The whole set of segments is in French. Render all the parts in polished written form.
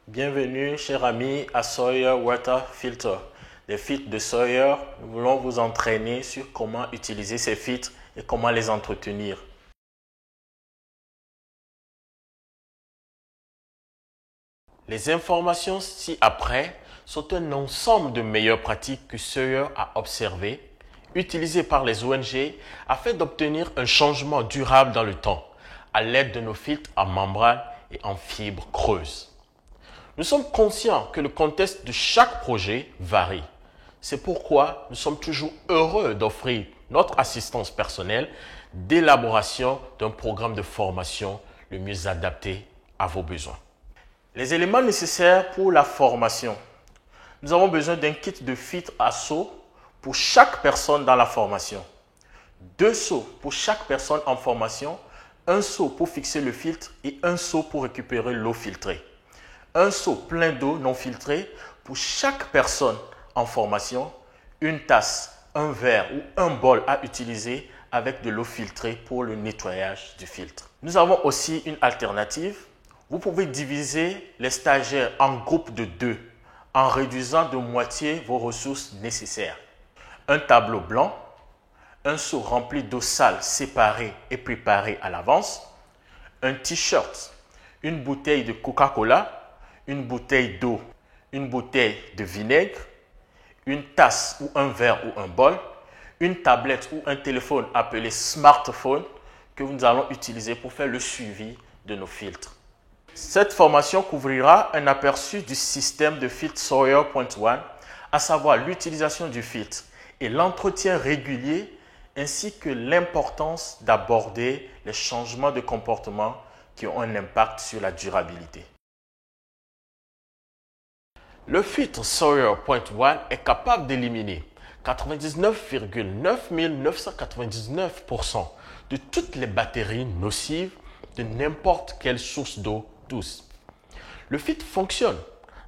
Bienvenue, cher ami, à Sawyer Water Filter. Des filtres de Sawyer, nous voulons vous entraîner sur comment utiliser ces filtres et comment les entretenir. Les informations ci-après sont un ensemble de meilleures pratiques que Sawyer a observées, utilisées par les ONG afin d'obtenir un changement durable dans le temps à l'aide de nos filtres en membrane et en fibres creuses. Nous sommes conscients que le contexte de chaque projet varie. C'est pourquoi nous sommes toujours heureux d'offrir notre assistance personnelle d'élaboration d'un programme de formation le mieux adapté à vos besoins. Les éléments nécessaires pour la formation. Nous avons besoin d'un kit de filtres à seau pour chaque personne dans la formation. 2 seaux pour chaque personne en formation, un seau pour fixer le filtre et un seau pour récupérer l'eau filtrée. Un seau plein d'eau non filtrée pour chaque personne en formation, une tasse, un verre ou un bol à utiliser avec de l'eau filtrée pour le nettoyage du filtre. Nous avons aussi une alternative. Vous pouvez diviser les stagiaires en groupes de 2 en réduisant de moitié vos ressources nécessaires. Un tableau blanc, un seau rempli d'eau sale séparée et préparée à l'avance, un t-shirt, une bouteille de Coca-Cola, une bouteille d'eau, une bouteille de vinaigre, une tasse ou un verre ou un bol, une tablette ou un téléphone appelé smartphone que nous allons utiliser pour faire le suivi de nos filtres. Cette formation couvrira un aperçu du système de filtre Sawyer Point One, à savoir l'utilisation du filtre et l'entretien régulier, ainsi que l'importance d'aborder les changements de comportement qui ont un impact sur la durabilité. Le filtre Sawyer Point One est capable d'éliminer 99,9999% de toutes les bactéries nocives de n'importe quelle source d'eau douce. Le filtre fonctionne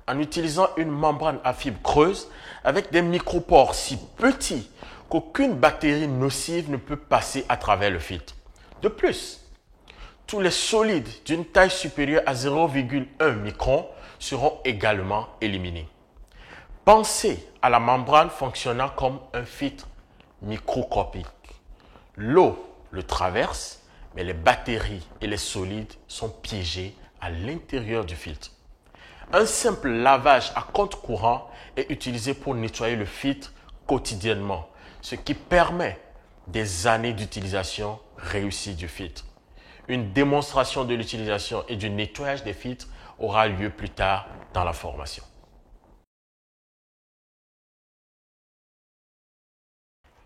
en utilisant une membrane à fibre creuse avec des micropores si petits qu'aucune bactérie nocive ne peut passer à travers le filtre. De plus, tous les solides d'une taille supérieure à 0,1 micron seront également éliminés. Pensez à la membrane fonctionnant comme un filtre microscopique. L'eau le traverse, mais les bactéries et les solides sont piégés à l'intérieur du filtre. Un simple lavage à compte courant est utilisé pour nettoyer le filtre quotidiennement, ce qui permet des années d'utilisation réussie du filtre. Une démonstration de l'utilisation et du nettoyage des filtres aura lieu plus tard dans la formation.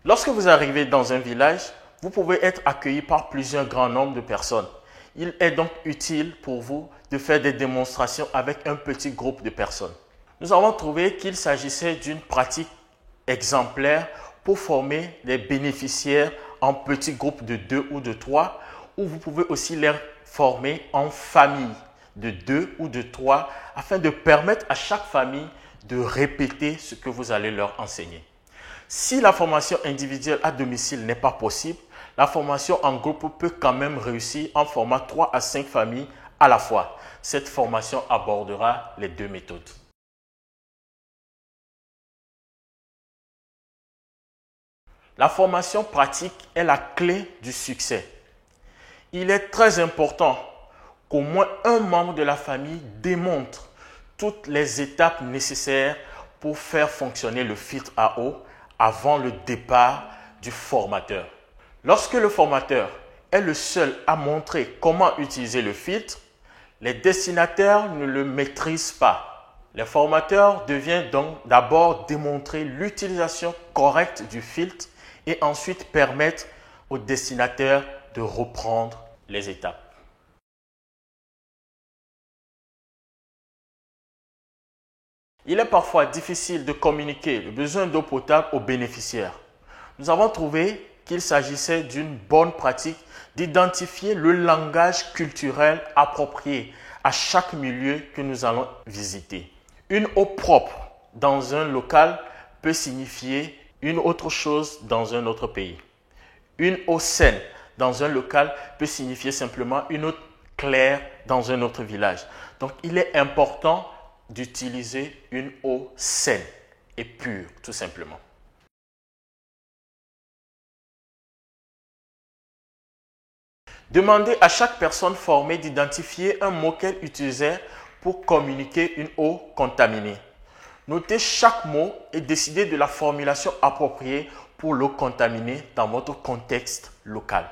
Lorsque vous arrivez dans un village, vous pouvez être accueilli par plusieurs grands nombres de personnes. Il est donc utile pour vous de faire des démonstrations avec un petit groupe de personnes. Nous avons trouvé qu'il s'agissait d'une pratique exemplaire pour former les bénéficiaires en petits groupes de 2 ou de 3, ou vous pouvez aussi les former en famille de 2 ou de 3 afin de permettre à chaque famille de répéter ce que vous allez leur enseigner. Si la formation individuelle à domicile n'est pas possible, la formation en groupe peut quand même réussir en format 3 à 5 familles à la fois. Cette formation abordera les 2 méthodes. La formation pratique est la clé du succès. Il est très important qu'au moins un membre de la famille démontre toutes les étapes nécessaires pour faire fonctionner le filtre à eau avant le départ du formateur. Lorsque le formateur est le seul à montrer comment utiliser le filtre, les destinataires ne le maîtrisent pas. Le formateur devient donc d'abord démontrer l'utilisation correcte du filtre et ensuite permettre aux destinataires de reprendre les étapes. Il est parfois difficile de communiquer le besoin d'eau potable aux bénéficiaires. Nous avons trouvé qu'il s'agissait d'une bonne pratique d'identifier le langage culturel approprié à chaque milieu que nous allons visiter. Une eau propre dans un local peut signifier une autre chose dans un autre pays. Une eau saine dans un local peut signifier simplement une eau claire dans un autre village. Donc, il est important d'utiliser une eau saine et pure, tout simplement. Demandez à chaque personne formée d'identifier un mot qu'elle utilisait pour communiquer une eau contaminée. Notez chaque mot et décidez de la formulation appropriée pour l'eau contaminée dans votre contexte local.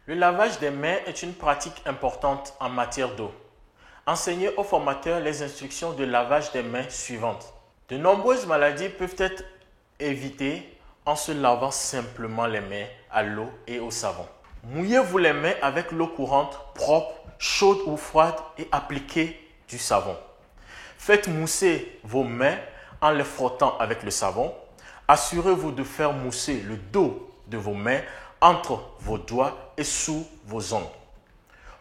Le lavage des mains est une pratique importante en matière d'eau. Enseignez aux formateurs les instructions de lavage des mains suivantes. De nombreuses maladies peuvent être évitées en se lavant simplement les mains à l'eau et au savon. Mouillez-vous les mains avec l'eau courante, propre, chaude ou froide et appliquez du savon. Faites mousser vos mains en les frottant avec le savon. Assurez-vous de faire mousser le dos de vos mains entre vos doigts et sous vos ongles.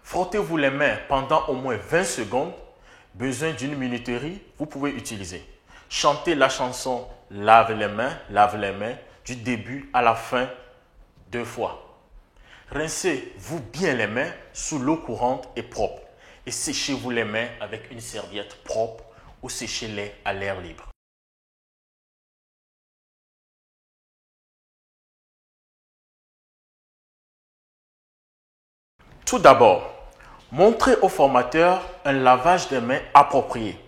Frottez-vous les mains pendant au moins 20 secondes. Besoin d'une minuterie, vous pouvez utiliser. Chantez la chanson « lave les mains » du début à la fin 2 fois. Rincez-vous bien les mains sous l'eau courante et propre et séchez-vous les mains avec une serviette propre ou séchez-les à l'air libre. Tout d'abord, montrez au formateur un lavage des mains approprié.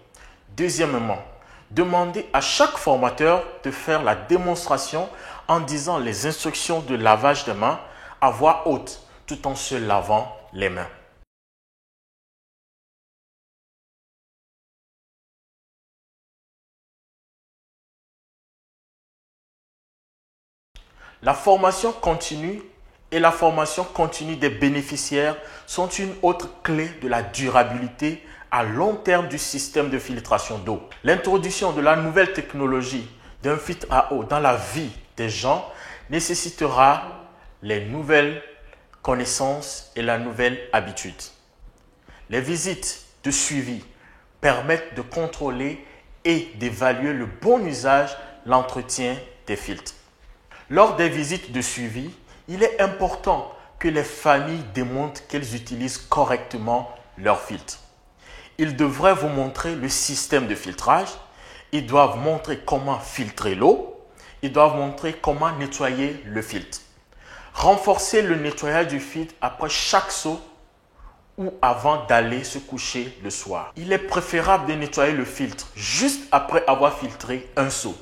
Deuxièmement, demandez à chaque formateur de faire la démonstration en disant les instructions de lavage des mains à voix haute tout en se lavant les mains. La formation continue et la formation continue des bénéficiaires sont une autre clé de la durabilité à long terme du système de filtration d'eau. L'introduction de la nouvelle technologie d'un filtre à eau dans la vie des gens nécessitera les nouvelles connaissances et la nouvelle habitude. Les visites de suivi permettent de contrôler et d'évaluer le bon usage, l'entretien des filtres. Lors des visites de suivi, il est important que les familles démontrent qu'elles utilisent correctement leurs filtres. Ils devraient vous montrer le système de filtrage, ils doivent montrer comment filtrer l'eau, ils doivent montrer comment nettoyer le filtre. Renforcez le nettoyage du filtre après chaque seau ou avant d'aller se coucher le soir. Il est préférable de nettoyer le filtre juste après avoir filtré un seau.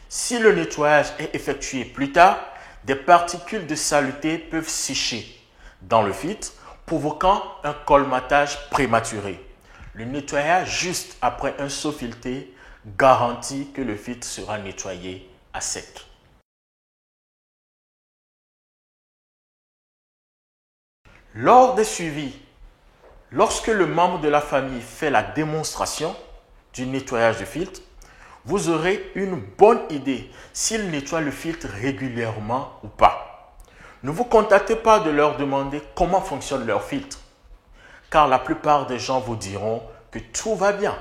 Si le nettoyage est effectué plus tard, des particules de saleté peuvent sécher dans le filtre, provoquant un colmatage prématuré. Le nettoyage juste après un seau filtré garantit que le filtre sera nettoyé à sec. Lors des suivis, lorsque le membre de la famille fait la démonstration du nettoyage du filtre, vous aurez une bonne idée s'il nettoie le filtre régulièrement ou pas. Ne vous contactez pas de leur demander comment fonctionne leur filtre, car la plupart des gens vous diront que tout va bien,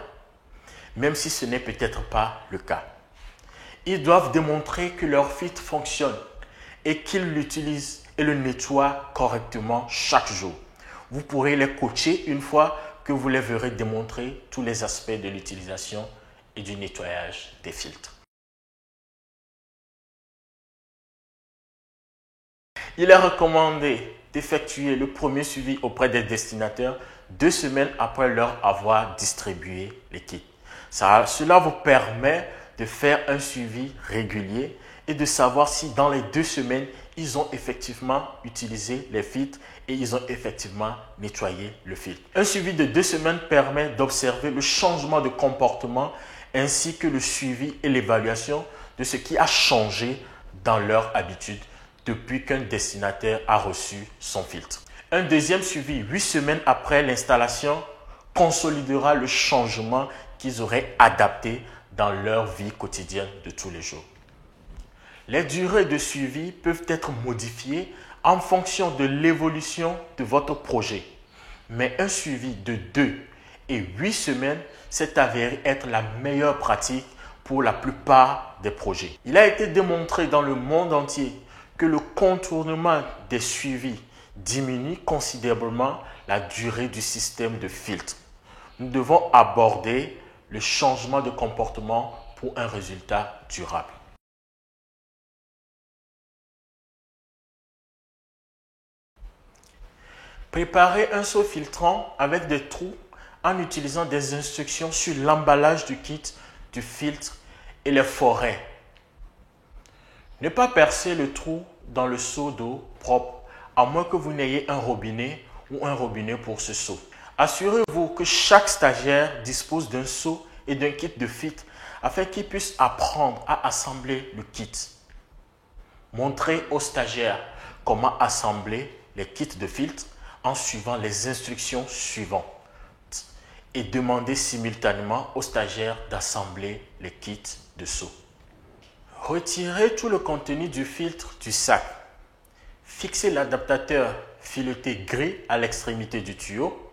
même si ce n'est peut-être pas le cas. Ils doivent démontrer que leur filtre fonctionne et qu'ils l'utilisent et le nettoient correctement chaque jour. Vous pourrez les coacher une fois que vous les verrez démontrer tous les aspects de l'utilisation et du nettoyage des filtres. Il est recommandé d'effectuer le premier suivi auprès des destinataires 2 semaines après leur avoir distribué les kits. Cela vous permet de faire un suivi régulier et de savoir si dans les 2 semaines, ils ont effectivement utilisé les filtres et ils ont effectivement nettoyé le filtre. Un suivi de 2 semaines permet d'observer le changement de comportement ainsi que le suivi et l'évaluation de ce qui a changé dans leur habitude depuis qu'un destinataire a reçu son filtre. Un deuxième suivi 8 semaines après l'installation consolidera le changement qu'ils auraient adapté dans leur vie quotidienne de tous les jours. Les durées de suivi peuvent être modifiées en fonction de l'évolution de votre projet. Mais un suivi de 2 et 8 semaines s'est avéré être la meilleure pratique pour la plupart des projets. Il a été démontré dans le monde entier que le contournement des suivis diminue considérablement la durée du système de filtre. Nous devons aborder le changement de comportement pour un résultat durable. Préparez un seau filtrant avec des trous en utilisant des instructions sur l'emballage du kit du filtre et les forêts. Ne pas percer le trou dans le seau d'eau propre à moins que vous n'ayez un robinet ou un robinet pour ce seau. Assurez-vous que chaque stagiaire dispose d'un seau et d'un kit de filtre afin qu'il puisse apprendre à assembler le kit. Montrez aux stagiaires comment assembler les kits de filtre en suivant les instructions suivantes et demandez simultanément aux stagiaires d'assembler les kits de seau. Retirez tout le contenu du filtre du sac. Fixez l'adaptateur fileté gris à l'extrémité du tuyau.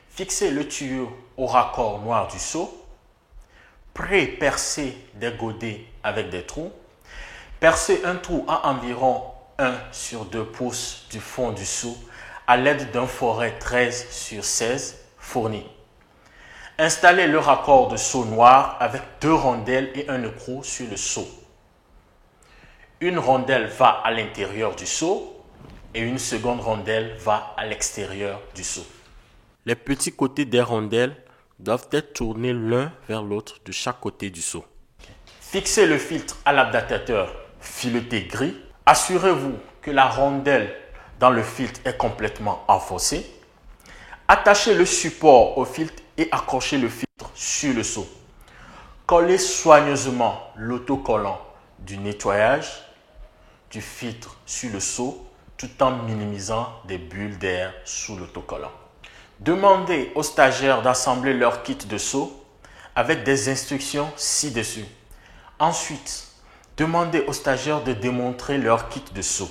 Fixez le tuyau au raccord noir du seau. Pré-percez des godets avec des trous. Percez un trou à environ 1 sur 2 pouces du fond du seau à l'aide d'un foret 13 sur 16 fourni. Installez le raccord de seau noir avec 2 rondelles et un écrou sur le seau. Une rondelle va à l'intérieur du seau et une seconde rondelle va à l'extérieur du seau. Les petits côtés des rondelles doivent être tournés l'un vers l'autre de chaque côté du seau. Fixez le filtre à l'adaptateur fileté gris. Assurez-vous que la rondelle dans le filtre est complètement enfoncée. Attachez le support au filtre et accrochez le filtre sur le seau. Collez soigneusement l'autocollant du nettoyage du filtre sur le seau tout en minimisant des bulles d'air sous l'autocollant. Demandez aux stagiaires d'assembler leur kit de seau avec des instructions ci-dessus. Ensuite, demandez aux stagiaires de démontrer leur kit de seau.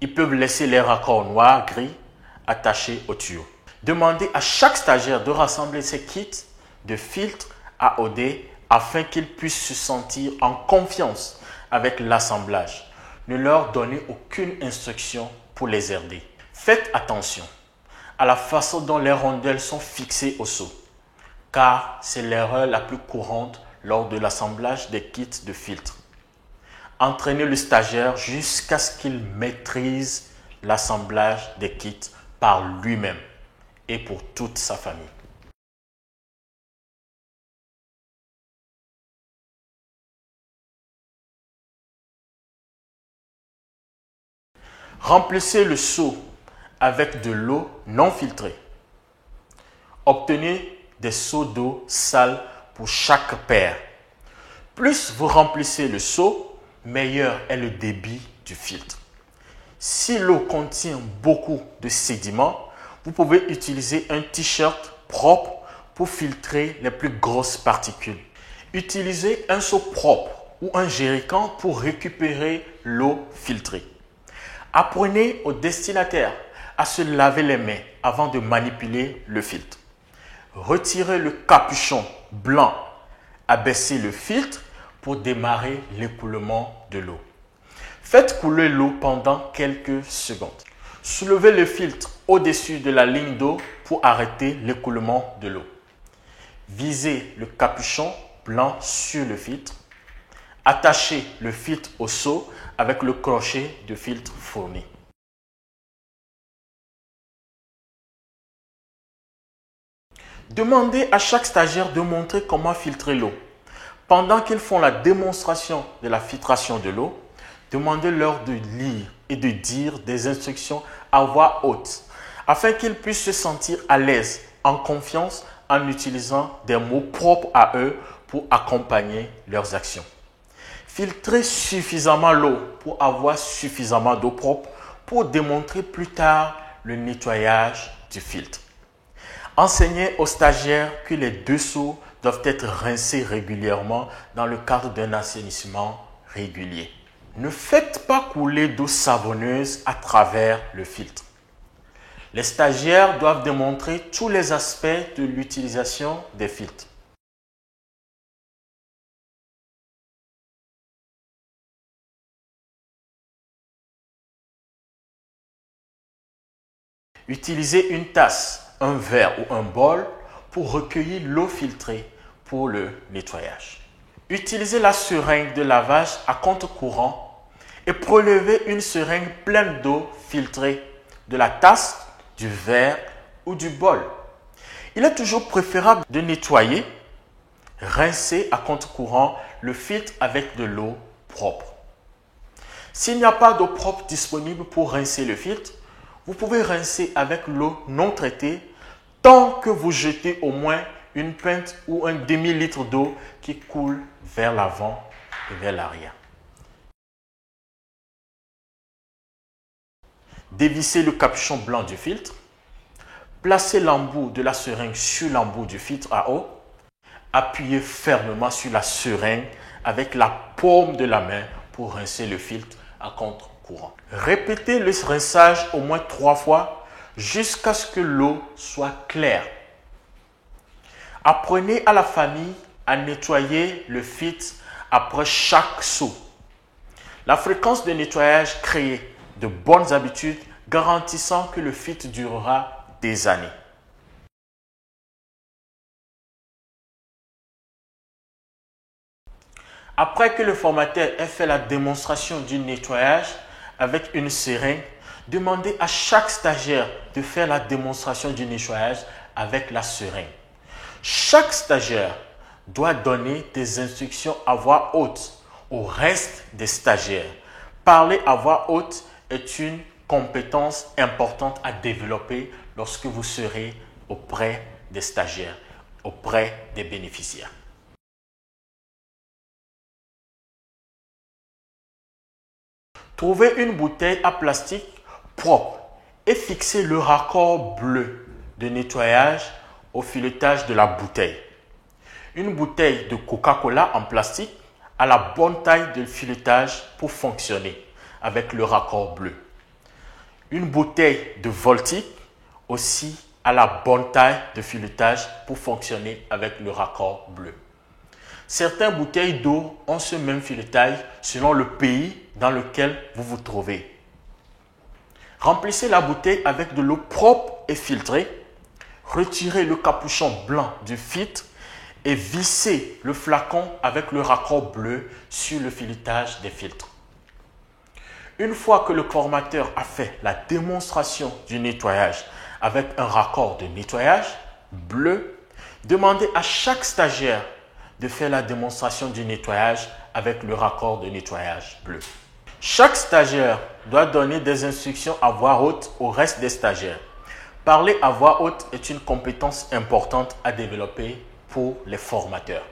Ils peuvent laisser les raccords noirs, gris attachés au tuyau. Demandez à chaque stagiaire de rassembler ses kits de filtres AOD afin qu'ils puissent se sentir en confiance avec l'assemblage. Ne leur donnez aucune instruction pour les aider. Faites attention à la façon dont les rondelles sont fixées au seau, car c'est l'erreur la plus courante lors de l'assemblage des kits de filtres. Entraînez le stagiaire jusqu'à ce qu'il maîtrise l'assemblage des kits par lui-même et pour toute sa famille. Remplissez le seau avec de l'eau non filtrée. Obtenez des seaux d'eau sale pour chaque paire. Plus vous remplissez le seau, meilleur est le débit du filtre. Si l'eau contient beaucoup de sédiments, vous pouvez utiliser un t-shirt propre pour filtrer les plus grosses particules. Utilisez un seau propre ou un jerrycan pour récupérer l'eau filtrée. Apprenez au destinataire à se laver les mains avant de manipuler le filtre. Retirez le capuchon blanc, abaissez le filtre pour démarrer l'écoulement de l'eau. Faites couler l'eau pendant quelques secondes. Soulevez le filtre au-dessus de la ligne d'eau pour arrêter l'écoulement de l'eau. Visez le capuchon blanc sur le filtre. Attachez le filtre au seau avec le crochet de filtre fourni. Demandez à chaque stagiaire de montrer comment filtrer l'eau. Pendant qu'ils font la démonstration de la filtration de l'eau, demandez-leur de lire et de dire des instructions à voix haute afin qu'ils puissent se sentir à l'aise, en confiance, en utilisant des mots propres à eux pour accompagner leurs actions. Filtrez suffisamment l'eau pour avoir suffisamment d'eau propre pour démontrer plus tard le nettoyage du filtre. Enseignez aux stagiaires que les deux seaux doivent être rincés régulièrement dans le cadre d'un assainissement régulier. Ne faites pas couler d'eau savonneuse à travers le filtre. Les stagiaires doivent démontrer tous les aspects de l'utilisation des filtres. Utilisez une tasse, un verre ou un bol pour recueillir l'eau filtrée pour le nettoyage. Utilisez la seringue de lavage à contre-courant et prélevez une seringue pleine d'eau filtrée de la tasse, du verre ou du bol. Il est toujours préférable de nettoyer, rincer à contre-courant le filtre avec de l'eau propre. S'il n'y a pas d'eau propre disponible pour rincer le filtre, vous pouvez rincer avec l'eau non traitée tant que vous jetez au moins une pinte ou un demi-litre d'eau qui coule vers l'avant et vers l'arrière. Dévissez le capuchon blanc du filtre. Placez l'embout de la seringue sur l'embout du filtre à eau. Appuyez fermement sur la seringue avec la paume de la main pour rincer le filtre à contre-courant. Répétez le rinçage au moins 3 fois jusqu'à ce que l'eau soit claire. Apprenez à la famille à nettoyer le filtre après chaque seau. La fréquence de nettoyage crée de bonnes habitudes garantissant que le filtre durera des années. Après que le formateur ait fait la démonstration du nettoyage avec une seringue, demandez à chaque stagiaire de faire la démonstration du nettoyage avec la seringue. Chaque stagiaire doit donner des instructions à voix haute au reste des stagiaires. Parler à voix haute est une compétence importante à développer lorsque vous serez auprès des stagiaires, auprès des bénéficiaires. Trouvez une bouteille à plastique propre et fixez le raccord bleu de nettoyage au filetage de la bouteille. Une bouteille de Coca-Cola en plastique a la bonne taille de filetage pour fonctionner avec le raccord bleu. Une bouteille de Voltic aussi a la bonne taille de filetage pour fonctionner avec le raccord bleu. Certaines bouteilles d'eau ont ce même filetage selon le pays dans lequel vous vous trouvez. Remplissez la bouteille avec de l'eau propre et filtrée. Retirez le capuchon blanc du filtre et vissez le flacon avec le raccord bleu sur le filetage des filtres. Une fois que le formateur a fait la démonstration du nettoyage avec un raccord de nettoyage bleu, demandez à chaque stagiaire de faire la démonstration du nettoyage avec le raccord de nettoyage bleu. Chaque stagiaire doit donner des instructions à voix haute au reste des stagiaires. Parler à voix haute est une compétence importante à développer pour les formateurs.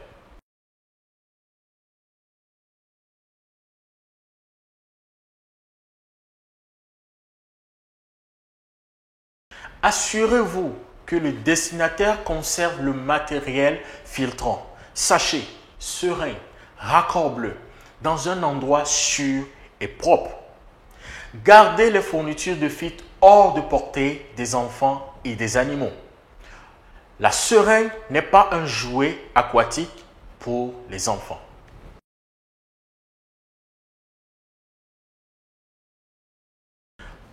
Assurez-vous que le destinataire conserve le matériel filtrant, sachet, seringue, raccord bleu, dans un endroit sûr et propre. Gardez les fournitures de filtre hors de portée des enfants et des animaux. La seringue n'est pas un jouet aquatique pour les enfants.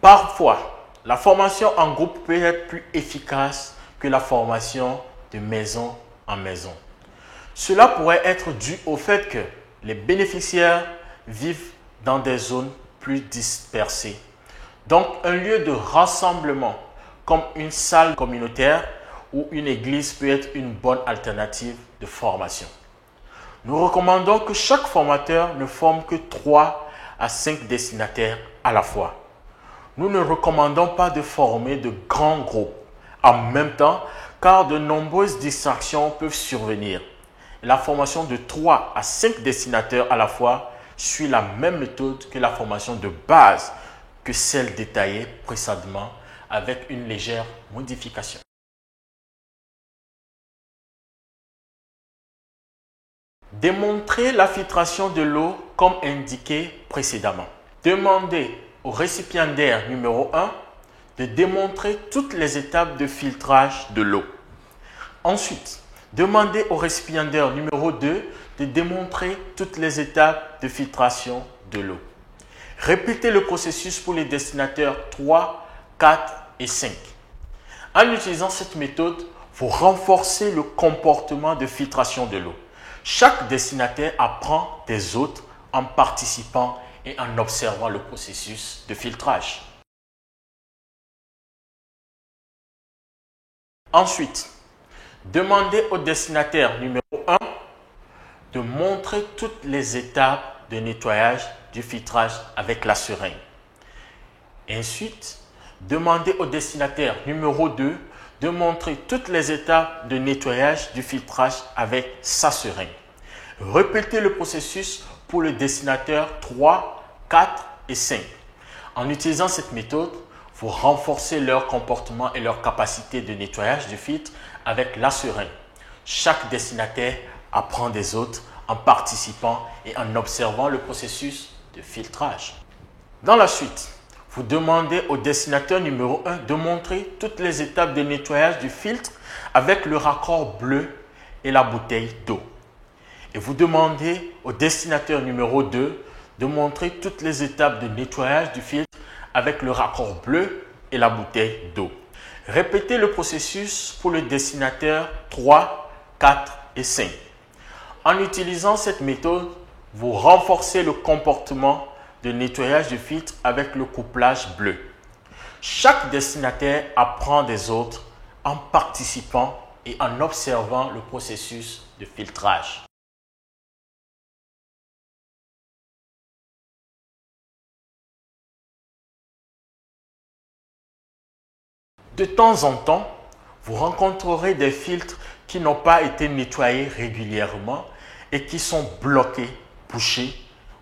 Parfois, la formation en groupe peut être plus efficace que la formation de maison en maison. Cela pourrait être dû au fait que les bénéficiaires vivent dans des zones plus dispersées. Donc, un lieu de rassemblement comme une salle communautaire ou une église peut être une bonne alternative de formation. Nous recommandons que chaque formateur ne forme que 3 à 5 destinataires à la fois. Nous ne recommandons pas de former de grands groupes en même temps car de nombreuses distractions peuvent survenir. La formation de 3 à 5 destinataires à la fois suit la même méthode que la formation de base que celle détaillée précédemment avec une légère modification. Démontrez la filtration de l'eau comme indiqué précédemment. Demandez au récipiendaire numéro 1 de démontrer toutes les étapes de filtrage de l'eau. Ensuite, demandez au récipiendaire numéro 2 de démontrer toutes les étapes de filtration de l'eau. Répétez le processus pour les destinataires 3, 4 et 5. En utilisant cette méthode, vous renforcez le comportement de filtration de l'eau. Chaque destinataire apprend des autres en participant et en observant le processus de filtrage. Ensuite, demandez au destinataire numéro 1 de montrer toutes les étapes de nettoyage du filtrage avec la seringue. Ensuite, demandez au destinataire numéro 2 de montrer toutes les étapes de nettoyage du filtrage avec sa seringue. Répétez le processus pour le destinataire 3, 4 et 5. En utilisant cette méthode, vous renforcez leur comportement et leur capacité de nettoyage du filtre avec la seringue. Chaque destinataire apprend des autres en participant et en observant le processus de filtrage. Dans la suite, vous demandez au destinataire numéro 1 de montrer toutes les étapes de nettoyage du filtre avec le raccord bleu et la bouteille d'eau. Et vous demandez au destinataire numéro 2 de montrer toutes les étapes de nettoyage du filtre avec le raccord bleu et la bouteille d'eau. Répétez le processus pour le destinataire 3, 4 et 5. En utilisant cette méthode, vous renforcez le comportement de nettoyage du filtre avec le couplage bleu. Chaque destinataire apprend des autres en participant et en observant le processus de filtrage. De temps en temps, vous rencontrerez des filtres qui n'ont pas été nettoyés régulièrement et qui sont bloqués, bouchés,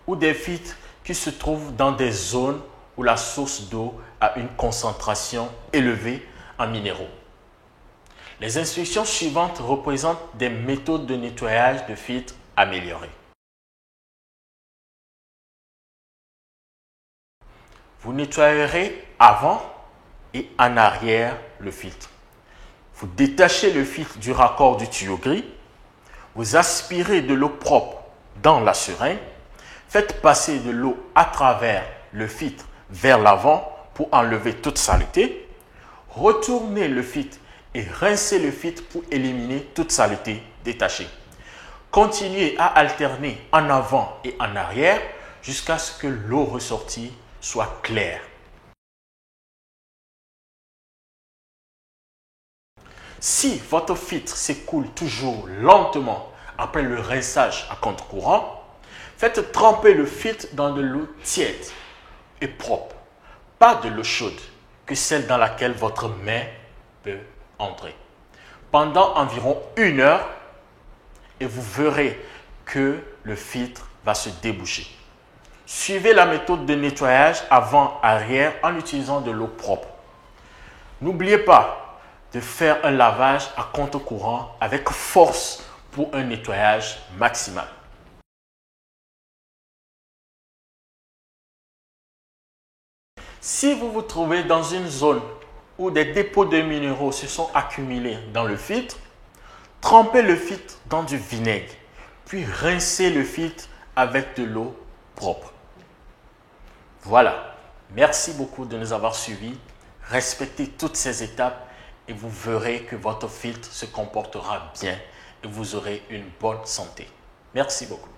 ou des filtres qui se trouvent dans des zones où la source d'eau a une concentration élevée en minéraux. Les instructions suivantes représentent des méthodes de nettoyage de filtres améliorées. Vous nettoyerez avant et en arrière le filtre. Vous détachez le filtre du raccord du tuyau gris. Vous aspirez de l'eau propre dans la seringue. Faites passer de l'eau à travers le filtre vers l'avant pour enlever toute saleté. Retournez le filtre et rincez le filtre pour éliminer toute saleté détachée. Continuez à alterner en avant et en arrière jusqu'à ce que l'eau ressortie soit claire. Si votre filtre s'écoule toujours lentement après le rinçage à contre-courant, faites tremper le filtre dans de l'eau tiède et propre, pas de l'eau chaude, que celle dans laquelle votre main peut entrer. Pendant environ 1 heure, et vous verrez que le filtre va se déboucher. Suivez la méthode de nettoyage avant-arrière en utilisant de l'eau propre. N'oubliez pas de faire un lavage à contre-courant avec force pour un nettoyage maximal. Si vous vous trouvez dans une zone où des dépôts de minéraux se sont accumulés dans le filtre, trempez le filtre dans du vinaigre, puis rincez le filtre avec de l'eau propre. Voilà, merci beaucoup de nous avoir suivis. Respectez toutes ces étapes et vous verrez que votre filtre se comportera bien et vous aurez une bonne santé. Merci beaucoup.